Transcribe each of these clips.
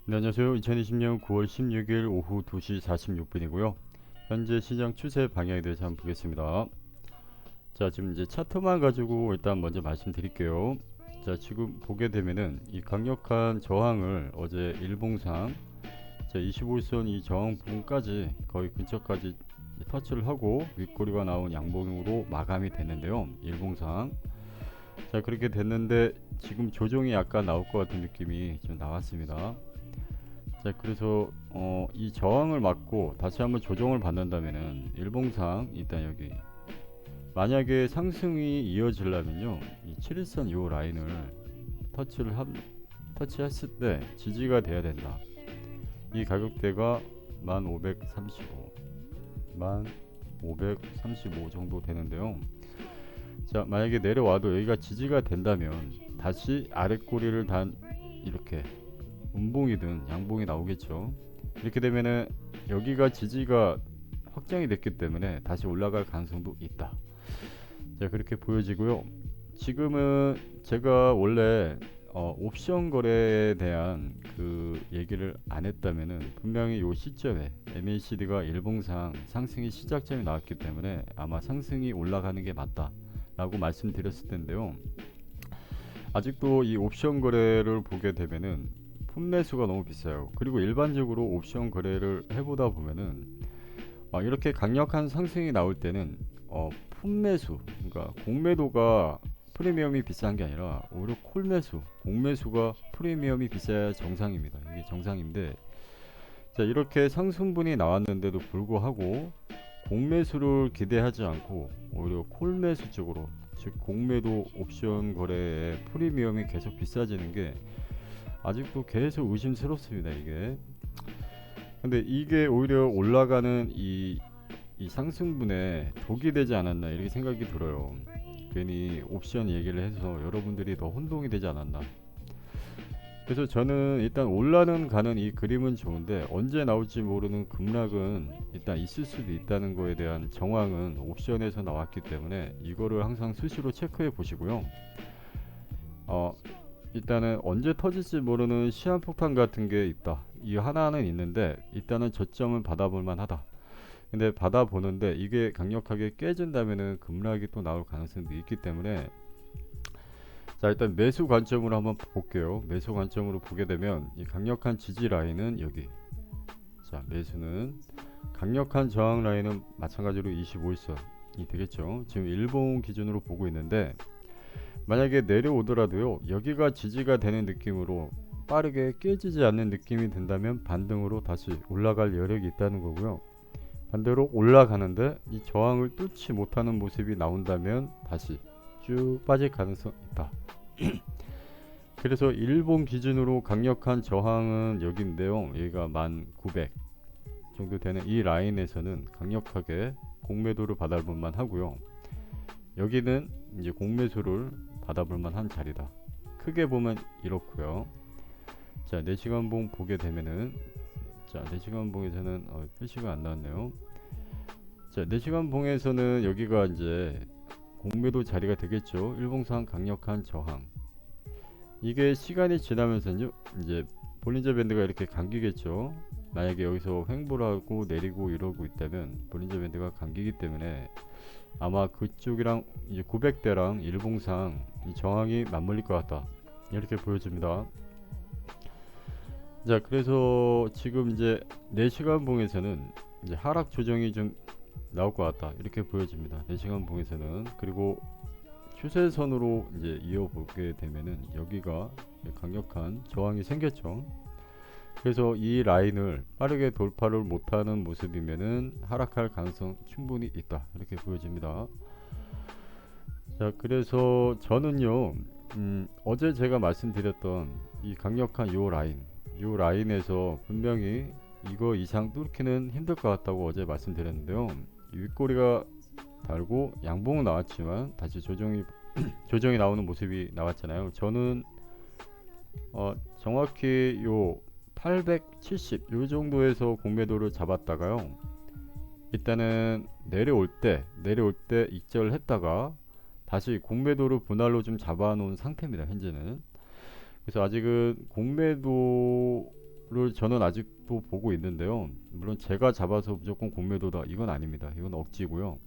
네, 안녕하세요. 2020년 9월 16일 오후 2시 46분이고요. 현재 시장 추세 방향에 대해서 한번 보겠습니다. 자, 지금 이제 차트만 가지고 일단 먼저 말씀드릴게요. 자, 지금 보게 되면은 이 강력한 저항을 어제 일봉상 자, 25일선 이 저항 부분까지 거의 근처까지 터치를 하고 윗꼬리가 나온 양봉으로 마감이 됐는데요. 일봉상. 자, 그렇게 됐는데 지금 조정이 약간 나올 것 같은 느낌이 좀 나왔습니다. 자, 그래서 이 저항을 맞고 다시 한번 조정을 받는다면은 일봉상 일단 여기 만약에 상승이 이어지려면요 이 7일선 요 라인을 터치했을 때 지지가 돼야 된다. 이 가격대가 1535 1535 정도 되는데요. 자, 만약에 내려와도 여기가 지지가 된다면 다시 아랫꼬리를 단 이렇게 음봉이든 양봉이 나오겠죠. 이렇게 되면은 여기가 지지가 확정이 됐기 때문에 다시 올라갈 가능성도 있다. 자, 그렇게 보여지고요. 지금은 제가 원래 옵션 거래에 대한 그 얘기를 안 했다면은 분명히 요 시점에 MACD가 일봉상 상승의 시작점이 나왔기 때문에 아마 상승이 올라가는 게 맞다라고 말씀드렸을 텐데요. 아직도 이 옵션 거래를 보게 되면은 풋매수가 너무 비싸요. 그리고 일반적으로 옵션 거래를 해보다 보면은 이렇게 강력한 상승이 나올 때는 풋매수, 그러니까 공매도가 프리미엄이 비싼 게 아니라 오히려 콜매수, 공매수가 프리미엄이 비싸야 정상입니다. 이게 정상인데, 자, 이렇게 상승분이 나왔는데도 불구하고 공매수를 기대하지 않고 오히려 콜매수 쪽으로, 즉 공매도 옵션 거래의 프리미엄이 계속 비싸지는 게 아직도 계속 의심스럽습니다. 이게 근데 이게 오히려 올라가는 이 상승분에 독이 되지 않았나 이렇게 생각이 들어요. 괜히 옵션 얘기를 해서 여러분들이 더 혼동이 되지 않았나. 그래서 저는 일단 올라는 가는 이 그림은 좋은데 언제 나올지 모르는 급락은 일단 있을 수도 있다는 거에 대한 정황은 옵션에서 나왔기 때문에 이거를 항상 수시로 체크해 보시고요. 어, 일단은 언제 터질지 모르는 시한폭탄 같은 게 있다. 이 하나는 있는데 일단은 저점은 받아볼 만하다. 근데 받아보는데 이게 강력하게 깨진다면은 급락이 또 나올 가능성도 있기 때문에 자, 일단 매수 관점으로 한번 볼게요. 매수 관점으로 보게 되면 이 강력한 지지 라인은 여기. 자, 매수는 강력한 저항 라인은 마찬가지로 25일선이 되겠죠. 지금 일본 기준으로 보고 있는데 만약에 내려오더라도요 여기가 지지가 되는 느낌으로 빠르게 깨지지 않는 느낌이 든다면 반등으로 다시 올라갈 여력이 있다는 거고요. 반대로 올라가는데 이 저항을 뚫지 못하는 모습이 나온다면 다시 쭉 빠질 가능성이 있다. 그래서 일본 기준으로 강력한 저항은 여기인데요. 여기가 1900 정도 되는 이 라인에서는 강력하게 공매도를 받아볼 만하고요. 여기는 이제 공매수를 받아볼 만한 자리다. 크게 보면 이렇고요. 자, 4시간봉 보게 되면은 자, 4시간봉에서는 표시가 안 나왔네요. 자, 4시간봉에서는 여기가 이제 공매도 자리가 되겠죠. 일봉상 강력한 저항. 이게 시간이 지나면서요 이제 볼린저 밴드가 이렇게 감기겠죠. 만약에 여기서 횡보를 하고 내리고 이러고 있다면 볼린저 밴드가 감기기 때문에 아마 그쪽이랑 이제 900대랑 일봉상 이 저항이 맞물릴 것 같다. 이렇게 보여집니다. 자, 그래서 지금 이제 4시간 봉에서는 이제 하락 조정이 좀 나올 것 같다. 이렇게 보여집니다. 4시간 봉에서는. 그리고 추세선으로 이제 이어보게 되면은 여기가 강력한 저항이 생겼죠. 그래서 이 라인을 빠르게 돌파를 못하는 모습이면은 하락할 가능성 충분히 있다. 이렇게 보여집니다. 자, 그래서 저는요, 어제 제가 말씀드렸던 이 강력한 요 라인에서 분명히 이거 이상 뚫기는 힘들 것 같다고 어제 말씀드렸는데요. 이 윗꼬리가 달고 양봉은 나왔지만 다시 조정이 나오는 모습이 나왔잖아요. 저는 정확히 요 870 요 정도에서 공매도를 잡았다가요. 일단은 내려올 때 익절을 했다가 다시 공매도를 분할로 좀 잡아놓은 상태입니다. 현재는. 그래서 아직은 공매도 저는 아직도 보고 있는데요. 물론 제가 잡아서 무조건 공매도다 이건 아닙니다. 이건 억지고요.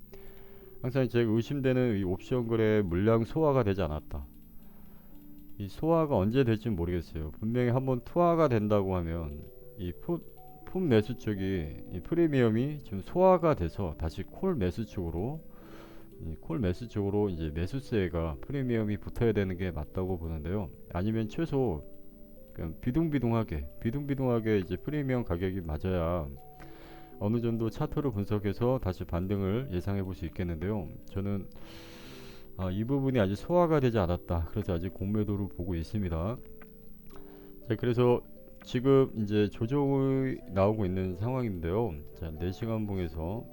항상 제가 의심되는 이 옵션 거래 물량 소화가 되지 않았다. 이 소화가 언제 될지 모르겠어요. 분명히 한번 투하가 된다고 하면 이 풋 매수 쪽이 이 프리미엄이 좀 소화가 돼서 다시 콜 매수 쪽으로 콜 매수 쪽으로 이제 매수세가 프리미엄이 붙어야 되는 게 맞다고 보는데요. 아니면 최소 그냥 비둥비둥하게 이제 프리미엄 가격이 맞아야 어느 정도 차트를 분석해서 다시 반등을 예상해 볼 수 있겠는데요. 저는 이 부분이 아직 소화가 되지 않았다. 그래서 아직 공매도를 보고 있습니다. 자, 그래서 지금 이제 조정이 나오고 있는 상황인데요. 자, 4시간 봉에서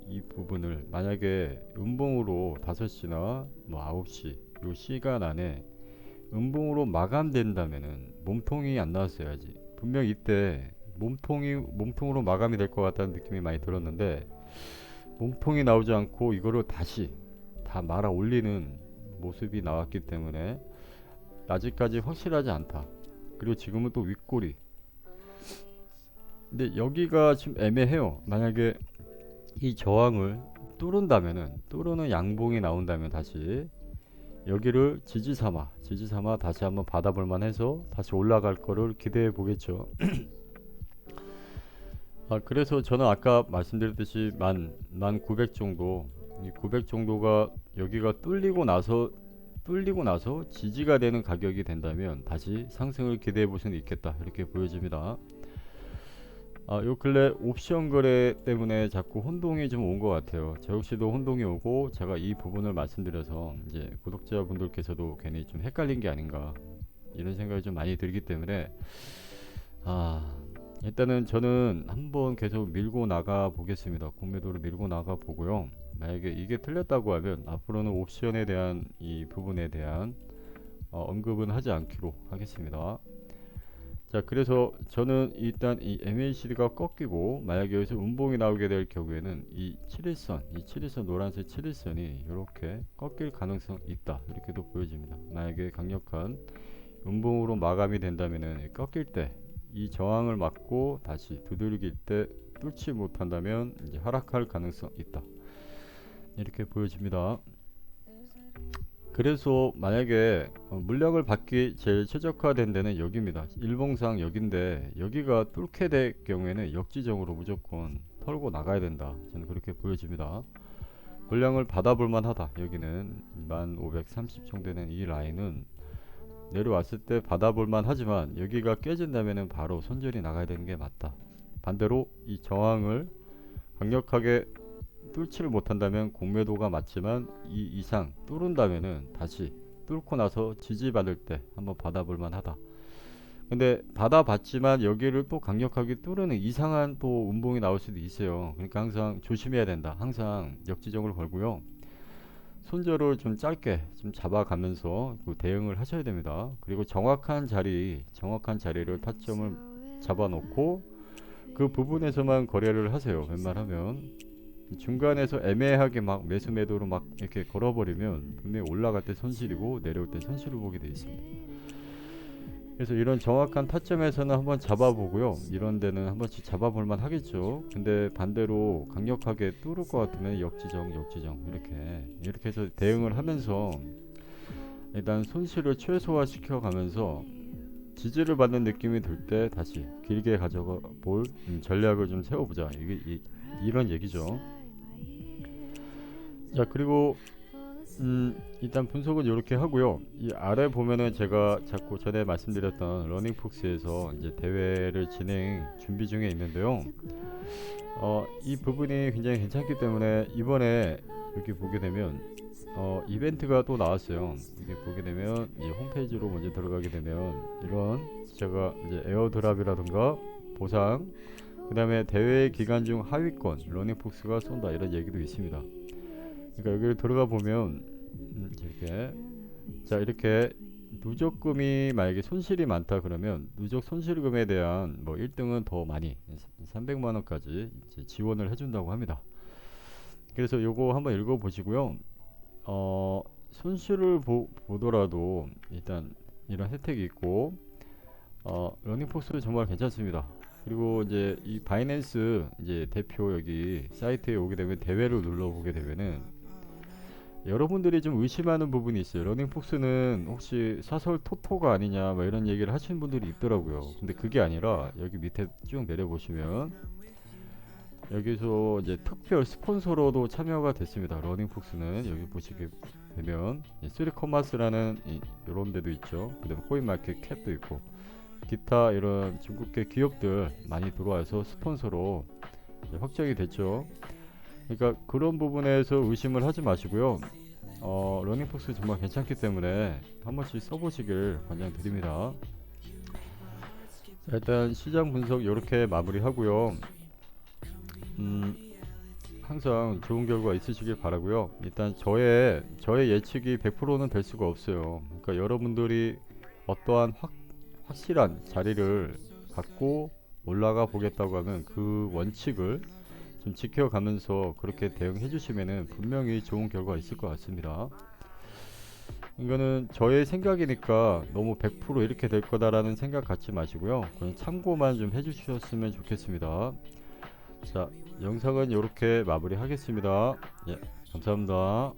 이 부분을 만약에 음봉으로 5시나 뭐 9시 요 시간 안에 음봉으로 마감된다면은 몸통이 안 나왔어야지. 분명 이때 몸통으로 마감이 될 것 같다는 느낌이 많이 들었는데 몸통이 나오지 않고 이거를 다시 다 말아 올리는 모습이 나왔기 때문에 아직까지 확실하지 않다. 그리고 지금은 또 윗꼬리. 근데 여기가 좀 애매해요. 만약에 이 저항을 뚫는 양봉이 나온다면 다시 여기를 지지 삼아 다시 한번 받아볼 만해서 다시 올라갈 거를 기대해 보겠죠. 그래서 저는 아까 말씀드렸듯이 만 900 정도, 이 900 정도가 여기가 뚫리고 나서 지지가 되는 가격이 된다면 다시 상승을 기대해 볼 수는 있겠다. 이렇게 보여집니다. 요 근래 옵션 거래 때문에 자꾸 혼동이 좀 온 것 같아요. 저 역시도 혼동이 오고 제가 이 부분을 말씀드려서 이제 구독자분들께서도 괜히 좀 헷갈린 게 아닌가 이런 생각이 좀 많이 들기 때문에 일단은 저는 한번 계속 밀고 나가 보겠습니다. 공매도를 밀고 나가 보고요. 만약에 이게 틀렸다고 하면 앞으로는 옵션에 대한 이 부분에 대한 언급은 하지 않기로 하겠습니다. 자, 그래서 저는 일단 이 MACD가 꺾이고 만약에 여기서 음봉이 나오게 될 경우에는 이 7일선 노란색 7일선이 이렇게 꺾일 가능성이 있다. 이렇게도 보여집니다. 만약에 강력한 음봉으로 마감이 된다면은 꺾일 때 이 저항을 맞고 다시 두들길 때 뚫지 못한다면 이제 하락할 가능성 있다. 이렇게 보여집니다. 그래서 만약에 물량을 받기 제일 최적화된 데는 여기입니다. 일봉상 여긴데 여기가 뚫게 될 경우에는 역지정으로 무조건 털고 나가야 된다. 저는 그렇게 보여집니다. 물량을 받아볼 만하다. 여기는 1530 정도 되는 이 라인은 내려왔을 때 받아볼 만하지만 여기가 깨진다면 바로 손절이 나가야 되는 게 맞다. 반대로 이 저항을 강력하게 뚫지를 못한다면 공매도가 맞지만 이 이상 뚫은다면은 다시 뚫고 나서 지지받을 때 한번 받아볼 만하다. 근데 받아봤지만 여기를 또 강력하게 뚫는 이상한 또 음봉이 나올 수도 있어요. 그러니까 항상 조심해야 된다. 항상 역지정을 걸고요. 손절을 좀 짧게 좀 잡아가면서 대응을 하셔야 됩니다. 그리고 정확한 자리를 타점을 잡아놓고 그 부분에서만 거래를 하세요. 웬만하면 중간에서 애매하게 막 매수 매도로 막 이렇게 걸어버리면 분명히 올라갈 때 손실이고 내려올 때 손실을 보게 되어 있습니다. 그래서 이런 정확한 타점에서는 한번 잡아보고요. 이런 데는 한 번씩 잡아볼 만 하겠죠. 근데 반대로 강력하게 뚫을 것 같으면 역지정 이렇게 해서 대응을 하면서 일단 손실을 최소화시켜 가면서 지지를 받는 느낌이 들 때 다시 길게 가져가 볼 전략을 좀 세워보자. 이런 얘기죠. 자, 그리고 일단 분석은 이렇게 하고요. 이 아래 보면은 제가 자꾸 전에 말씀드렸던 러닝폭스에서 이제 대회를 진행 준비 중에 있는데요. 이 부분이 굉장히 괜찮기 때문에 이번에 여기 보게 되면 이벤트가 또 나왔어요. 이게 보게 되면 이 홈페이지로 먼저 들어가게 되면 이런 제가 이제 에어드랍이라든가 보상, 그 다음에 대회 기간 중 하위권 러닝폭스가 쏜다 이런 얘기도 있습니다. 그러니까 여기를 들어가 보면 이렇게 누적금이 만약에 손실이 많다 그러면 누적 손실금에 대한 뭐 1등은 더 많이 300만원까지 지원을 해준다고 합니다. 그래서 요거 한번 읽어 보시고요. 손실을 보더라도 일단 이런 혜택이 있고 러닝폭스 정말 괜찮습니다. 그리고 이제 이 바이낸스 이제 대표 여기 사이트에 오게 되면 대회를 눌러보게 되면은 여러분들이 좀 의심하는 부분이 있어요. 러닝폭스는 혹시 사설 토토가 아니냐 뭐 이런 얘기를 하시는 분들이 있더라고요. 근데 그게 아니라 여기 밑에 쭉 내려보시면 여기서 이제 특별 스폰서로도 참여가 됐습니다. 러닝폭스는 여기 보시게 되면 쓰리커머스라는 이런 데도 있죠. 그 다음에 코인마켓 캡도 있고 기타 이런 중국계 기업들 많이 들어와서 스폰서로 확정이 됐죠. 그러니까 그런 부분에서 의심을 하지 마시고요. 러닝폭스 정말 괜찮기 때문에 한 번씩 써보시길 권장드립니다. 자, 일단 시장 분석 이렇게 마무리하고요. 항상 좋은 결과 있으시길 바라고요. 일단 저의 예측이 100%는 될 수가 없어요. 그러니까 여러분들이 어떠한 확실한 자리를 갖고 올라가 보겠다고 하면 그 원칙을 좀 지켜가면서 그렇게 대응해 주시면은 분명히 좋은 결과가 있을 것 같습니다. 이거는 저의 생각이니까 너무 100% 이렇게 될 거다라는 생각 갖지 마시고요. 그냥 참고만 좀 해주셨으면 좋겠습니다. 자, 영상은 이렇게 마무리하겠습니다. 예, 감사합니다.